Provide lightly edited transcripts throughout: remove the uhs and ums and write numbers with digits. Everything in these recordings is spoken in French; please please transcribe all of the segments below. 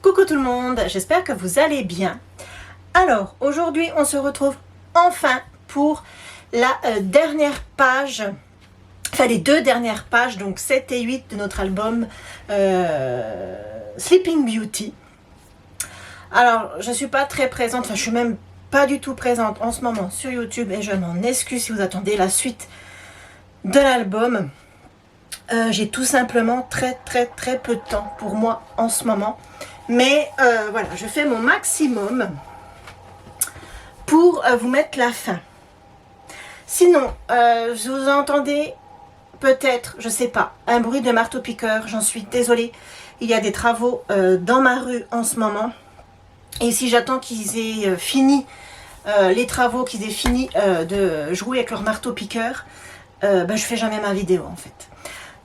Coucou tout le monde, j'espère que vous allez bien. Alors, aujourd'hui, on se retrouve enfin pour la dernière page, enfin les deux dernières pages, donc 7 et 8 de notre album Sleeping Beauty. Alors, je ne suis pas très présente, enfin je suis même pas du tout présente en ce moment sur YouTube et je m'en excuse si vous attendez la suite de l'album. J'ai tout simplement très peu de temps pour moi en ce moment. Mais voilà, je fais mon maximum pour vous mettre la fin. Sinon, vous entendez peut-être, je sais pas, un bruit de marteau-piqueur. J'en suis désolée. Il y a des travaux dans ma rue en ce moment. Et si j'attends qu'ils aient fini les travaux, qu'ils aient fini de jouer avec leur marteau-piqueur, je fais jamais ma vidéo en fait.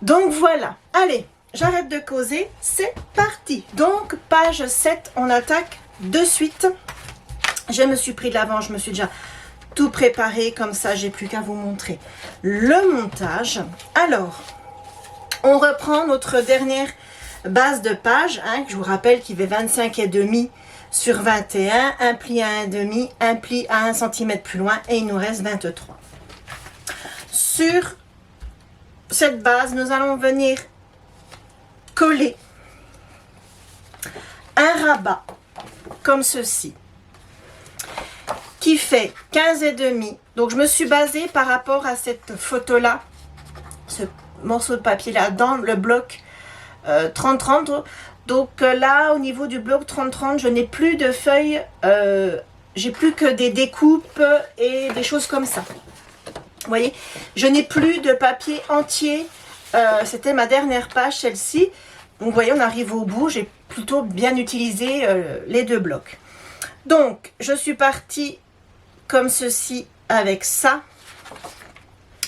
Donc voilà, allez, j'arrête de causer, c'est parti. Donc page 7, on attaque de suite. Je me suis pris de l'avant, je me suis déjà tout préparé, comme ça j'ai plus qu'à vous montrer le montage. Alors, on reprend notre dernière base de page, que je vous rappelle qu'il fait 25,5 sur 21, un pli à 1,5, un pli à 1 cm plus loin et il nous reste 23. Sur cette base, nous allons venir coller un rabat comme ceci qui fait 15,5. Donc je me suis basée par rapport à cette photo là, ce morceau de papier là dans le bloc 30-30. Donc là au niveau du bloc 30-30, je n'ai plus de feuilles, j'ai plus que des découpes et des choses comme ça. Vous voyez, je n'ai plus de papier entier. C'était ma dernière page, celle-ci. Donc, vous voyez, on arrive au bout. J'ai plutôt bien utilisé les deux blocs. Donc, je suis partie comme ceci avec ça.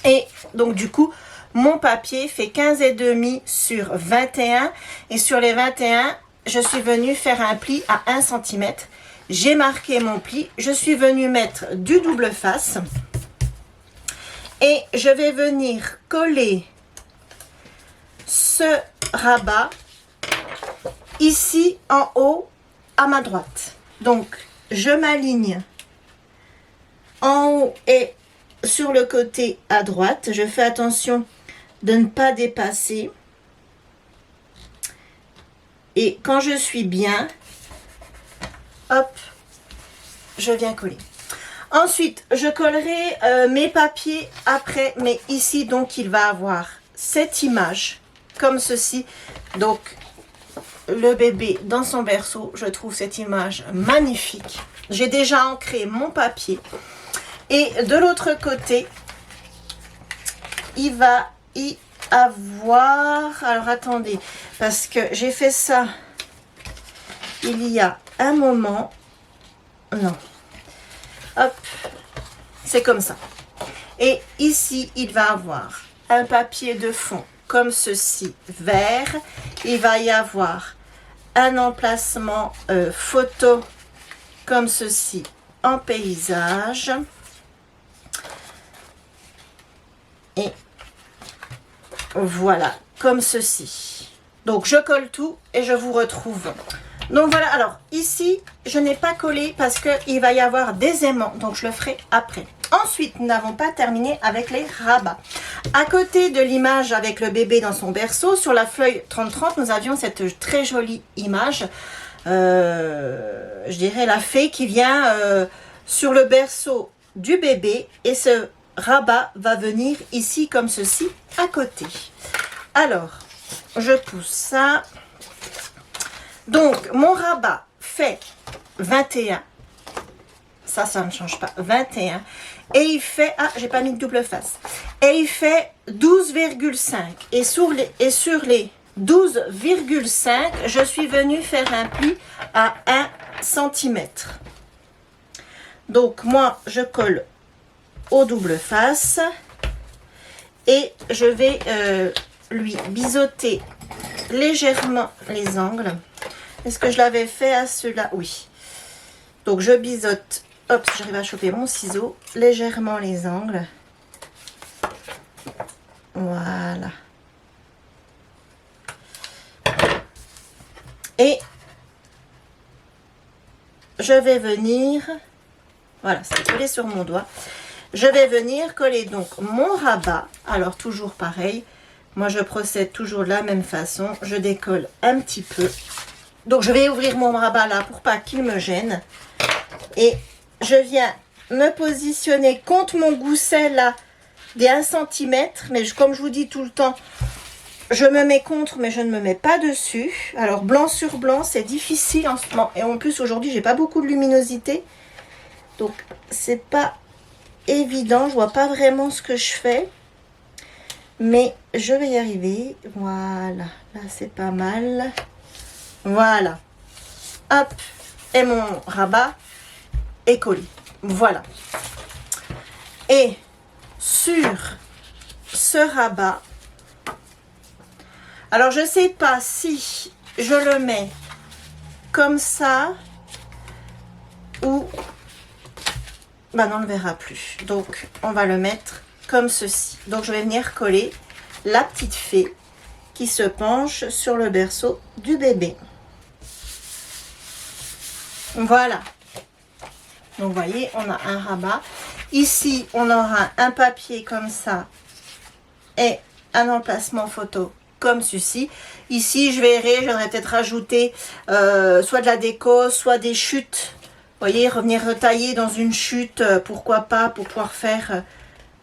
Et donc, du coup, mon papier fait 15,5 sur 21. Et sur les 21, je suis venue faire un pli à 1 cm. J'ai marqué mon pli. Je suis venue mettre du double face. Et je vais venir coller ce rabat ici en haut à ma droite. Donc, je m'aligne en haut et sur le côté à droite. Je fais attention de ne pas dépasser. Et quand je suis bien, hop, je viens coller. Ensuite, je collerai mes papiers après, mais ici, donc, il va avoir cette image, comme ceci. Donc, le bébé dans son berceau, je trouve cette image magnifique. J'ai déjà ancré mon papier. Et de l'autre côté, il va y avoir... Alors, attendez, parce que j'ai fait ça il y a un moment. Non. Hop, c'est comme ça. Et ici, il va avoir un papier de fond comme ceci, vert. Il va y avoir un emplacement photo comme ceci, en paysage. Et voilà, comme ceci. Donc, je colle tout et je vous retrouve. Donc voilà, alors ici, je n'ai pas collé parce qu'il va y avoir des aimants, donc je le ferai après. Ensuite, nous n'avons pas terminé avec les rabats. À côté de l'image avec le bébé dans son berceau, sur la feuille 30-30, nous avions cette très jolie image, je dirais la fée qui vient sur le berceau du bébé et ce rabat va venir ici comme ceci à côté. Alors, je pousse ça. Donc, mon rabat fait 21. Ça ne change pas. 21. Et il fait... Ah, j'ai pas mis de double face. Et il fait 12,5. Et sur les 12,5, je suis venue faire un pli à 1 cm. Donc, moi, je colle au double face. Et je vais lui biseauter légèrement les angles. Est-ce que je l'avais fait à cela? Oui. Donc, je biseaute, hop, si j'arrive à choper mon ciseau, légèrement les angles. Voilà. Et je vais venir, voilà, c'est collé sur mon doigt. Je vais venir coller donc mon rabat. Alors toujours pareil, moi je procède toujours de la même façon. Je décolle un petit peu. Donc je vais ouvrir mon rabat là pour pas qu'il me gêne. Et je viens me positionner contre mon gousset là des 1 cm. Mais comme je vous dis tout le temps, je me mets contre mais je ne me mets pas dessus. Alors blanc sur blanc c'est difficile en ce moment. Et en plus aujourd'hui j'ai pas beaucoup de luminosité. Donc c'est pas évident, je vois pas vraiment ce que je fais, mais je vais y arriver. Voilà, là c'est pas mal. Voilà, hop, et mon rabat est collé. Voilà. Et sur ce rabat, alors je sais pas si je le mets comme ça ou bah non, on ne le verra plus. Donc, on va le mettre comme ceci. Donc, je vais venir coller la petite fée qui se penche sur le berceau du bébé. Voilà. Donc, vous voyez, on a un rabat. Ici, on aura un papier comme ça et un emplacement photo comme ceci. Ici, je verrai, j'aurais peut-être rajouté soit de la déco, soit des chutes. Vous voyez, revenir retailler dans une chute, pourquoi pas, pour pouvoir faire,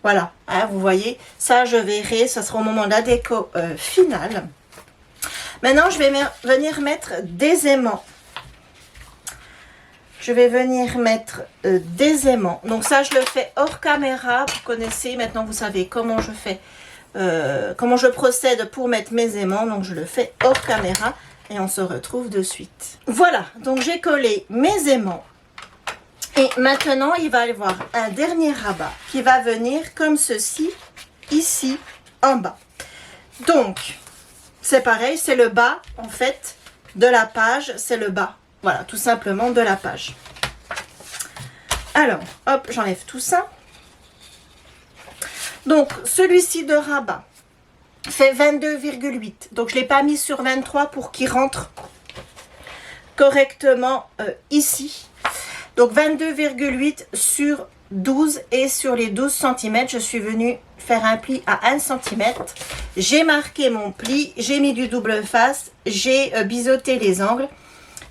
voilà, hein, vous voyez, ça je verrai, ça sera au moment de la déco finale. Maintenant, je vais venir mettre des aimants. Je vais venir mettre des aimants. Donc ça, je le fais hors caméra, vous connaissez, maintenant vous savez comment je fais, comment je procède pour mettre mes aimants, donc je le fais hors caméra et on se retrouve de suite. Voilà, donc j'ai collé mes aimants. Et maintenant, il va y avoir un dernier rabat qui va venir comme ceci, ici, en bas. Donc, c'est pareil, c'est le bas, en fait, de la page. C'est le bas, voilà, tout simplement de la page. Alors, hop, j'enlève tout ça. Donc, celui-ci de rabat fait 22,8. Donc, je ne l'ai pas mis sur 23 pour qu'il rentre correctement ici. Donc 22,8 sur 12 et sur les 12 cm, je suis venue faire un pli à 1 cm. J'ai marqué mon pli, j'ai mis du double face, j'ai biseauté les angles.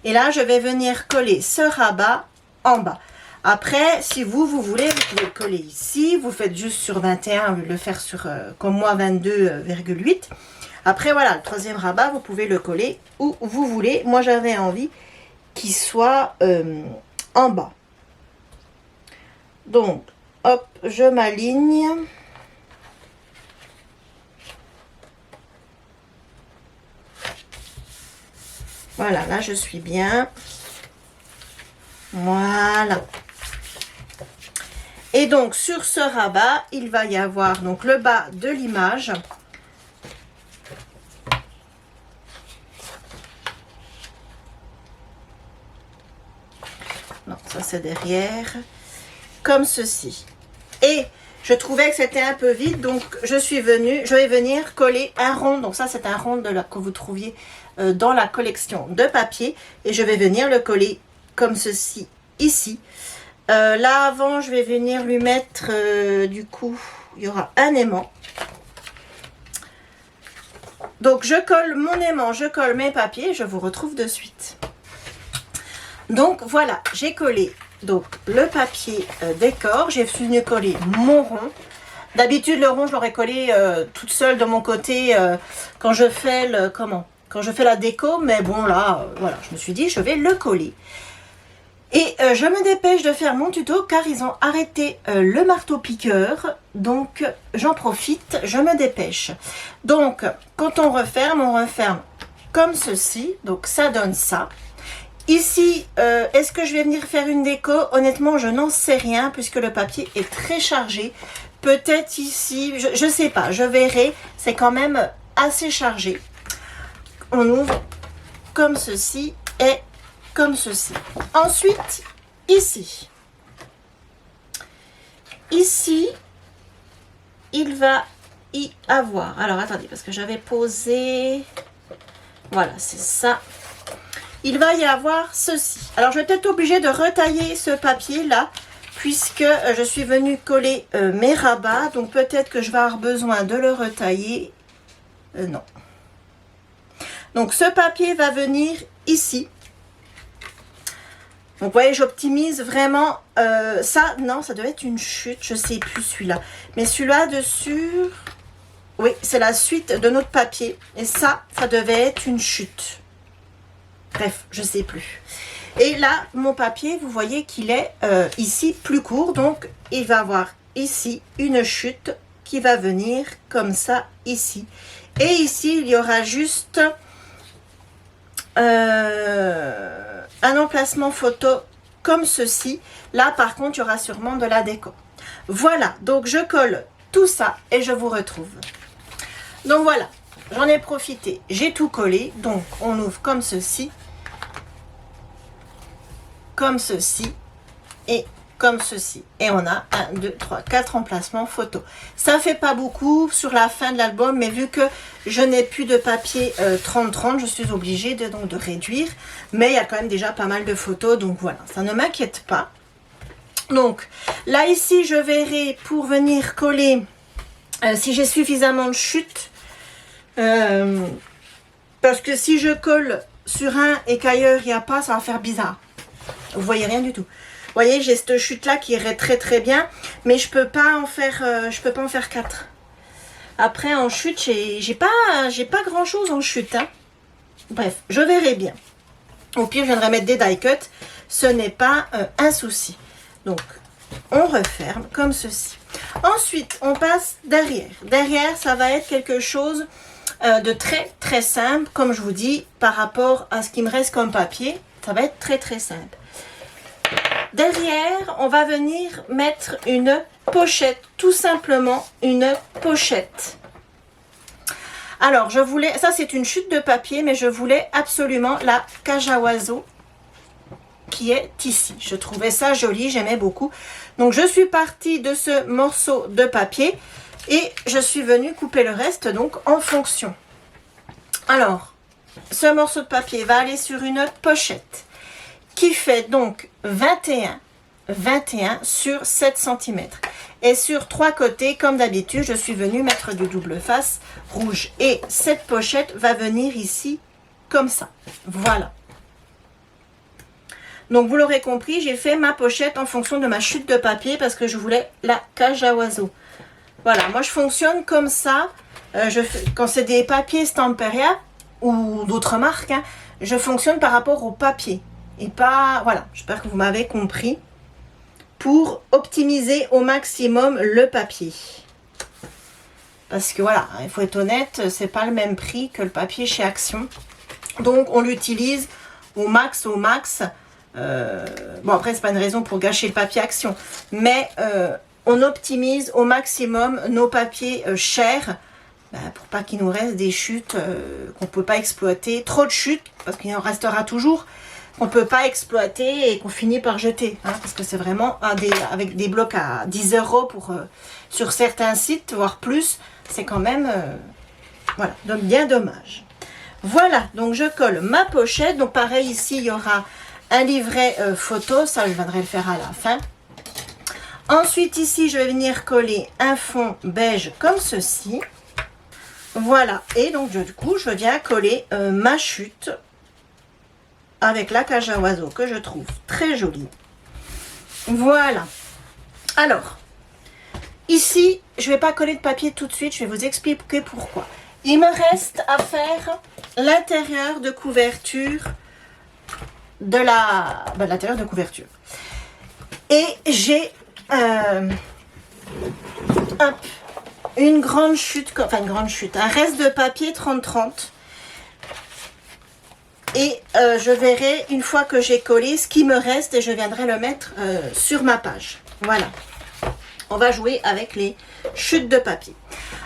Et là, je vais venir coller ce rabat en bas. Après, si vous voulez, vous pouvez le coller ici. Vous faites juste sur 21 au lieu de le faire sur, comme moi, 22,8. Après, voilà, le troisième rabat, vous pouvez le coller où vous voulez. Moi, j'avais envie qu'il soit en bas. Donc, hop, je m'aligne. Voilà, là, je suis bien. Voilà. Et donc, sur ce rabat, il va y avoir donc le bas de l'image. Non, ça c'est derrière. Comme ceci. Et je trouvais que c'était un peu vide, donc je vais venir coller un rond. Donc ça, c'est un rond que vous trouviez dans la collection de papier. Et je vais venir le coller comme ceci, ici. Là, avant, je vais venir lui mettre, du coup, il y aura un aimant. Donc, je colle mon aimant, je colle mes papiers, je vous retrouve de suite. Donc, voilà, j'ai collé donc le papier décor. J'ai venu coller mon rond. D'habitude, le rond, je l'aurais collé toute seule de mon côté quand je fais quand je fais la déco. Mais bon, là, voilà, je me suis dit, je vais le coller. Et je me dépêche de faire mon tuto car ils ont arrêté le marteau-piqueur. Donc, j'en profite, je me dépêche. Donc, quand on referme comme ceci. Donc, ça donne ça. Ici, est-ce que je vais venir faire une déco? Honnêtement, je n'en sais rien puisque le papier est très chargé. Peut-être ici, je ne sais pas, je verrai. C'est quand même assez chargé. On ouvre comme ceci et comme ceci. Ensuite, ici. Ici, il va y avoir... Alors, attendez, parce que j'avais posé... Voilà, c'est ça. il va y avoir ceci. Alors, je vais peut-être obligée de retailler ce papier-là, puisque je suis venue coller mes rabats. Donc, peut-être que je vais avoir besoin de le retailler. Non. Donc, ce papier va venir ici. Donc, vous voyez, j'optimise vraiment ça. Non, ça devait être une chute. Je ne sais plus celui-là. Mais celui-là dessus, oui, c'est la suite de notre papier. Et ça devait être une chute. Bref, je ne sais plus. Et là, mon papier, vous voyez qu'il est ici plus court. Donc, il va avoir ici une chute qui va venir comme ça ici. Et ici, il y aura juste un emplacement photo comme ceci. Là, par contre, il y aura sûrement de la déco. Voilà, donc je colle tout ça et je vous retrouve. Donc voilà, j'en ai profité. J'ai tout collé. Donc, on ouvre comme ceci. Comme ceci. Et comme ceci. Et on a 1, 2, 3, 4 emplacements photos. Ça fait pas beaucoup sur la fin de l'album, mais vu que je n'ai plus de papier 30-30, je suis obligée donc de réduire. Mais il y a quand même déjà pas mal de photos, donc voilà, ça ne m'inquiète pas. Donc là ici, je verrai pour venir coller si j'ai suffisamment de chutes. Parce que si je colle sur un et qu'ailleurs il n'y a pas, ça va faire bizarre. Vous voyez rien du tout. Vous voyez, j'ai cette chute là qui irait très très bien, mais je peux pas en faire 4. Après en chute, j'ai pas grand chose en chute, hein. Bref, je verrai bien. Au pire, je viendrai mettre des die cuts, ce n'est pas un souci. Donc, on referme comme ceci. Ensuite, on passe derrière. Derrière, ça va être quelque chose de très très simple, comme je vous dis, par rapport à ce qui me reste comme papier, ça va être très très simple. Derrière, on va venir mettre une pochette, tout simplement une pochette. Alors, je voulais, ça c'est une chute de papier, mais je voulais absolument la cage à oiseaux qui est ici. Je trouvais ça joli, j'aimais beaucoup. Donc, je suis partie de ce morceau de papier et je suis venue couper le reste donc en fonction. Alors, ce morceau de papier va aller sur une pochette qui fait donc 21 sur 7 cm. Et sur 3 côtés, comme d'habitude, je suis venue mettre du double face rouge. Et cette pochette va venir ici, comme ça. Voilà. Donc, vous l'aurez compris, j'ai fait ma pochette en fonction de ma chute de papier parce que je voulais la cage à oiseaux. Voilà, moi je fonctionne comme ça. Quand c'est des papiers Stamperia ou d'autres marques, hein, je fonctionne par rapport au papier. Et pas, voilà, j'espère que vous m'avez compris, pour optimiser au maximum le papier. Parce que voilà, il faut être honnête, c'est pas le même prix que le papier chez Action. Donc on l'utilise au max. Bon après c'est pas une raison pour gâcher le papier Action, mais on optimise au maximum nos papiers chers, pour pas qu'il nous reste des chutes qu'on peut pas exploiter, trop de chutes, parce qu'il en restera toujours, qu'on ne peut pas exploiter et qu'on finit par jeter, hein, parce que c'est vraiment avec des blocs à 10 € sur certains sites, voire plus, c'est quand même voilà, donc bien dommage. Voilà, donc je colle ma pochette. Donc pareil, ici il y aura un livret photo, ça je viendrai le faire à la fin. Ensuite ici je vais venir coller un fond beige comme ceci. Voilà, et donc du coup je viens coller ma chute avec la cage à oiseaux que je trouve très jolie. Voilà. Alors, ici, je ne vais pas coller de papier tout de suite, je vais vous expliquer pourquoi. Il me reste à faire l'intérieur de couverture de l'intérieur de couverture. Et j'ai une grande chute, un reste de papier 30-30. Et je verrai une fois que j'ai collé ce qui me reste et je viendrai le mettre sur ma page. Voilà. On va jouer avec les chutes de papier.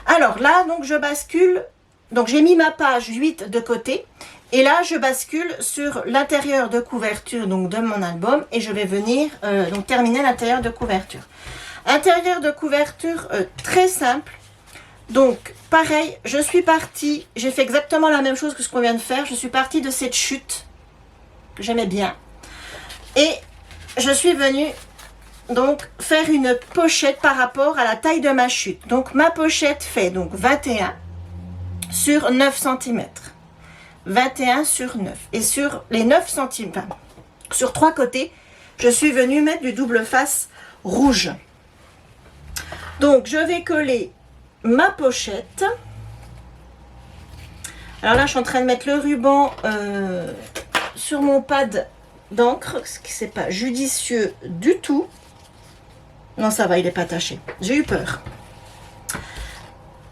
Alors là, donc je bascule. Donc j'ai mis ma page 8 de côté. Et là, je bascule sur l'intérieur de couverture donc de mon album. Et je vais venir donc terminer l'intérieur de couverture. Intérieur de couverture très simple. Donc, pareil, je suis partie, j'ai fait exactement la même chose que ce qu'on vient de faire. Je suis partie de cette chute que j'aimais bien. Et je suis venue donc faire une pochette par rapport à la taille de ma chute. Donc ma pochette fait donc 21 sur 9 cm. 21 sur 9. Et sur les 9 cm, enfin, sur 3 côtés, je suis venue mettre du double face rouge. Donc je vais coller ma pochette. Alors là, je suis en train de mettre le ruban sur mon pad d'encre, ce qui n'est pas judicieux du tout. Non, ça va, il n'est pas taché. J'ai eu peur.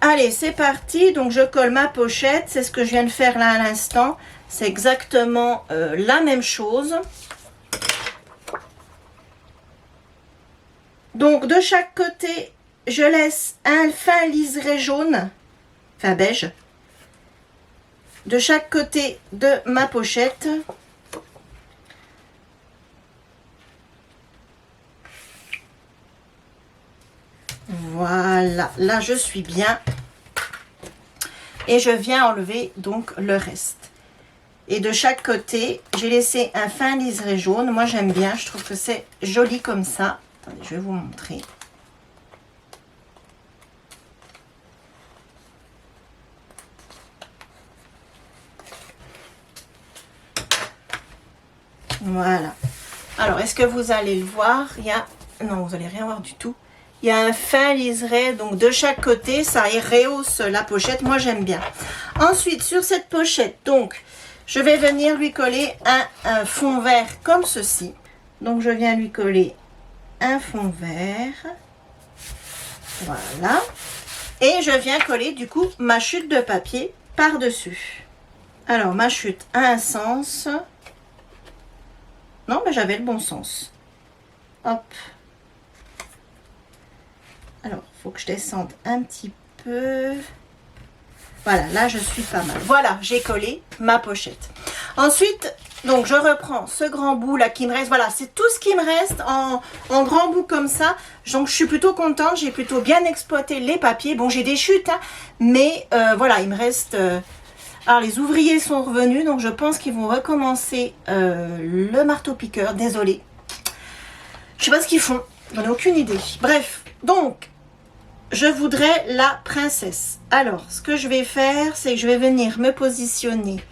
Allez, c'est parti. Donc, je colle ma pochette. C'est ce que je viens de faire là à l'instant. C'est exactement la même chose. Donc, de chaque côté, je laisse un fin liseré jaune, enfin beige, de chaque côté de ma pochette. Voilà, là je suis bien. Et je viens enlever donc le reste. Et de chaque côté, j'ai laissé un fin liseré jaune. Moi j'aime bien, je trouve que c'est joli comme ça. Attendez, je vais vous montrer. Voilà. Alors, est-ce que vous allez le voir? Il y a... Non, vous n'allez rien voir du tout. Il y a un fin liseré, donc de chaque côté, ça rehausse la pochette. Moi, j'aime bien. Ensuite, sur cette pochette, donc, je vais venir lui coller un fond vert comme ceci. Donc, je viens lui coller un fond vert. Voilà. Et je viens coller, du coup, ma chute de papier par-dessus. Alors, ma chute a un sens. Non, mais j'avais le bon sens. Hop. Alors, il faut que je descende un petit peu. Voilà, là, je suis pas mal. Voilà, j'ai collé ma pochette. Ensuite, donc, je reprends ce grand bout là qui me reste. Voilà, c'est tout ce qui me reste en grand bout comme ça. Donc, je suis plutôt contente. J'ai plutôt bien exploité les papiers. Bon, j'ai des chutes, hein, mais voilà, il me reste... Alors, les ouvriers sont revenus, donc je pense qu'ils vont recommencer le marteau-piqueur. Désolée. Je sais pas ce qu'ils font. J'en ai aucune idée. Bref, donc, je voudrais la princesse. Alors, ce que je vais faire, c'est que je vais venir me positionner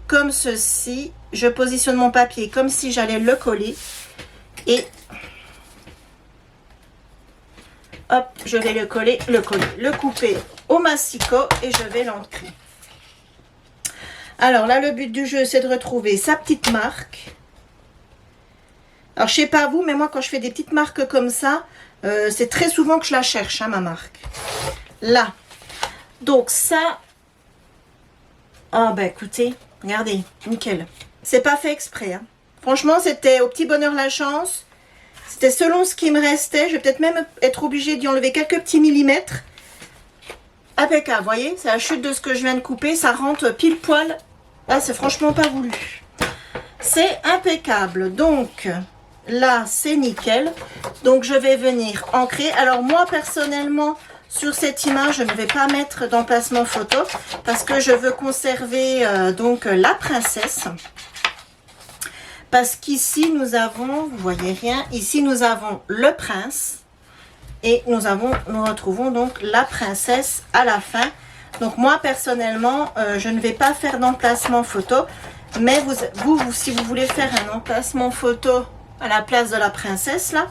comme ceci. Je positionne mon papier comme si j'allais le coller. Et hop, je vais le couper au massicot et je vais l'ancrer. Alors là, le but du jeu, c'est de retrouver sa petite marque. Alors, je sais pas vous, mais moi, quand je fais des petites marques comme ça, c'est très souvent que je la cherche, hein, ma marque. Là. Donc, ça... Ah, ben, écoutez, regardez, nickel. C'est pas fait exprès, hein. Franchement, c'était au petit bonheur la chance. C'était selon ce qui me restait. Je vais peut-être même être obligée d'y enlever quelques petits millimètres. Impeccable, vous voyez, c'est la chute de ce que je viens de couper, ça rentre pile poil. Là, c'est franchement pas voulu. C'est impeccable. Donc, là, c'est nickel. Donc, je vais venir ancrer. Alors, moi, personnellement, sur cette image, je ne vais pas mettre d'emplacement photo parce que je veux conserver donc la princesse. Parce qu'ici, nous avons, vous voyez rien, ici, nous avons le prince. Et nous retrouvons donc la princesse à la fin. Donc moi personnellement, je ne vais pas faire d'emplacement photo. Mais vous, si vous voulez faire un emplacement photo à la place de la princesse, là,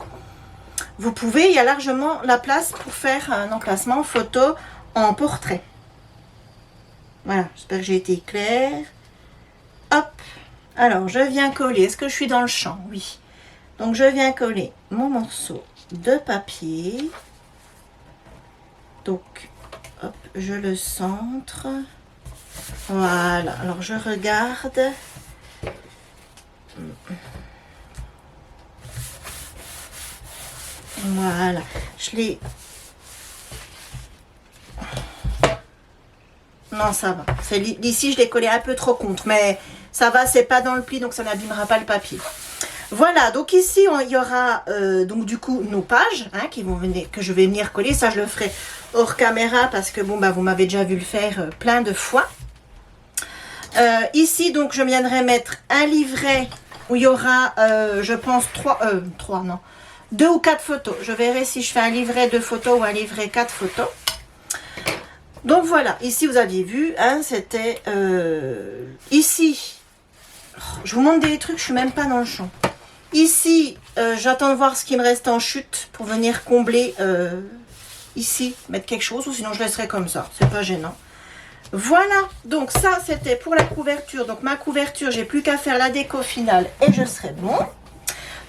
vous pouvez, il y a largement la place pour faire un emplacement photo en portrait. Voilà, j'espère que j'ai été claire. Hop, alors je viens coller, est-ce que je suis dans le champ? Oui. Donc je viens coller mon morceau de papier. Donc, hop, je le centre. Voilà, alors je regarde. Voilà, je l'ai... Non, ça va. Ici, je l'ai collé un peu trop contre, mais ça va, c'est pas dans le pli, donc ça n'abîmera pas le papier. Voilà, donc ici, il y aura donc du coup nos pages hein, que je vais venir coller. Ça, je le ferai hors caméra parce que bon, bah, vous m'avez déjà vu le faire plein de fois. Ici, donc, je viendrai mettre un livret où il y aura, je pense, 2 ou 4 photos. Je verrai si je fais un livret de photos ou un livret 4 photos. Donc voilà, ici vous aviez vu, hein, c'était ici. Je vous montre des trucs, je suis même pas dans le champ. Ici, j'attends de voir ce qui me reste en chute pour venir combler ici, mettre quelque chose, ou sinon je laisserai comme ça, c'est pas gênant. Voilà, donc ça c'était pour la couverture. Donc ma couverture, j'ai plus qu'à faire la déco finale et je serai bon.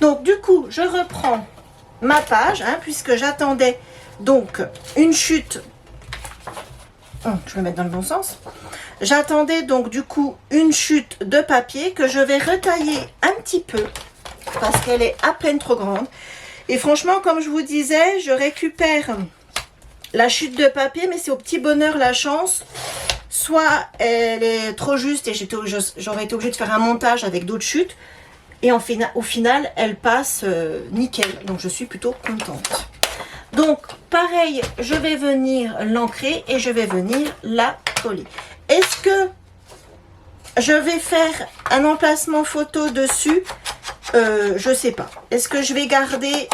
Donc du coup, je reprends ma page, hein, puisque j'attendais donc une chute. Je vais mettre dans le bon sens. J'attendais donc du coup une chute de papier que je vais retailler un petit peu parce qu'elle est à peine trop grande. Et franchement, comme je vous disais, je récupère la chute de papier, mais c'est au petit bonheur la chance. Soit elle est trop juste et j'aurais été obligée de faire un montage avec d'autres chutes. Et au final, elle passe nickel. Donc je suis plutôt contente. Donc, pareil, je vais venir l'ancrer et je vais venir la coller. Est-ce que je vais faire un emplacement photo dessus? Je sais pas. Est-ce que je vais garder...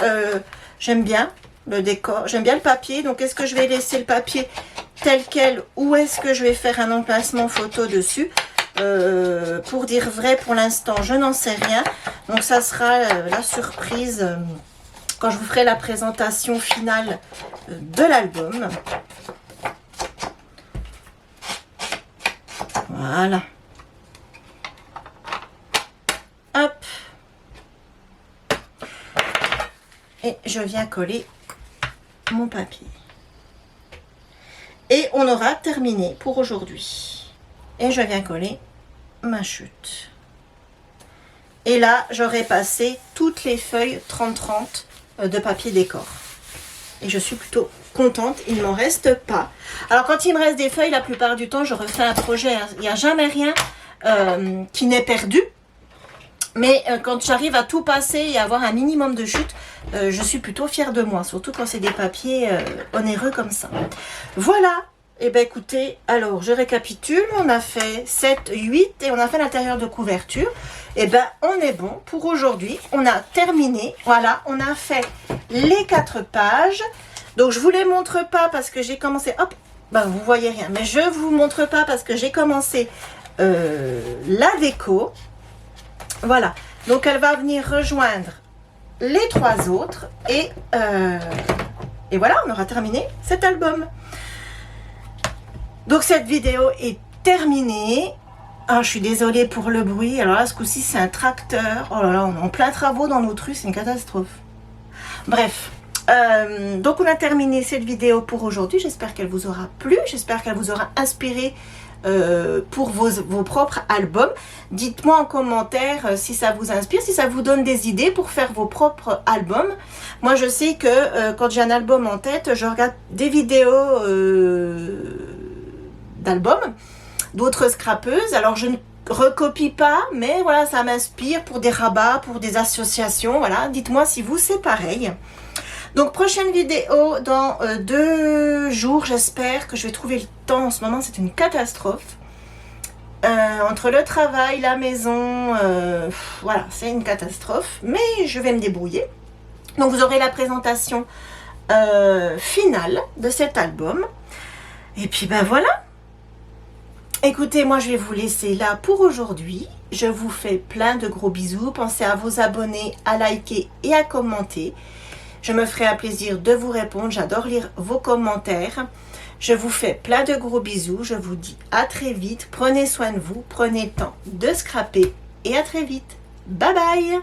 j'aime bien le décor, j'aime bien le papier. Donc, est-ce que je vais laisser le papier tel quel ou est-ce que je vais faire un emplacement photo dessus? Pour dire vrai, pour l'instant, je n'en sais rien. Donc, ça sera la surprise... quand je vous ferai la présentation finale de l'album. Voilà. Hop. Et je viens coller mon papier. Et on aura terminé pour aujourd'hui. Et je viens coller ma chute. Et là, j'aurai passé toutes les feuilles 30-30 de papier décor. Et je suis plutôt contente, il ne m'en reste pas. Alors quand il me reste des feuilles, la plupart du temps, je refais un projet. Hein. Il n'y a jamais rien qui n'est perdu. Mais quand j'arrive à tout passer et avoir un minimum de chute, je suis plutôt fière de moi. Surtout quand c'est des papiers onéreux comme ça. Voilà. Et bien écoutez, alors je récapitule. On a fait 7, 8 et on a fait l'intérieur de couverture. Et ben on est bon pour aujourd'hui. On a terminé. Voilà, on a fait les 4 pages. Donc je vous les montre pas parce que j'ai commencé. Hop, ben vous voyez rien. Mais je vous montre pas parce que j'ai commencé la déco. Voilà. Donc elle va venir rejoindre les 3 autres. Et voilà, on aura terminé cet album. Donc cette vidéo est terminée. Ah, je suis désolée pour le bruit. Alors là, ce coup-ci, c'est un tracteur. Oh là là, on est en plein travaux dans notre rue, c'est une catastrophe. Bref, donc on a terminé cette vidéo pour aujourd'hui. J'espère qu'elle vous aura plu. J'espère qu'elle vous aura inspiré pour vos propres albums. Dites-moi en commentaire si ça vous inspire, si ça vous donne des idées pour faire vos propres albums. Moi, je sais que quand j'ai un album en tête, je regarde des vidéos d'albums d'autres scrapeuses. Alors je ne recopie pas, mais voilà, ça m'inspire pour des rabats, pour des associations. Voilà, dites-moi si vous c'est pareil. Donc prochaine vidéo dans 2 jours, j'espère que je vais trouver le temps. En ce moment c'est une catastrophe entre le travail, la maison, voilà, c'est une catastrophe, mais je vais me débrouiller. Donc vous aurez la présentation finale de cet album et puis ben voilà. Écoutez, moi je vais vous laisser là pour aujourd'hui. Je vous fais plein de gros bisous. Pensez à vous abonner, à liker et à commenter. Je me ferai un plaisir de vous répondre. J'adore lire vos commentaires. Je vous fais plein de gros bisous. Je vous dis à très vite. Prenez soin de vous. Prenez le temps de scraper. Et à très vite. Bye bye.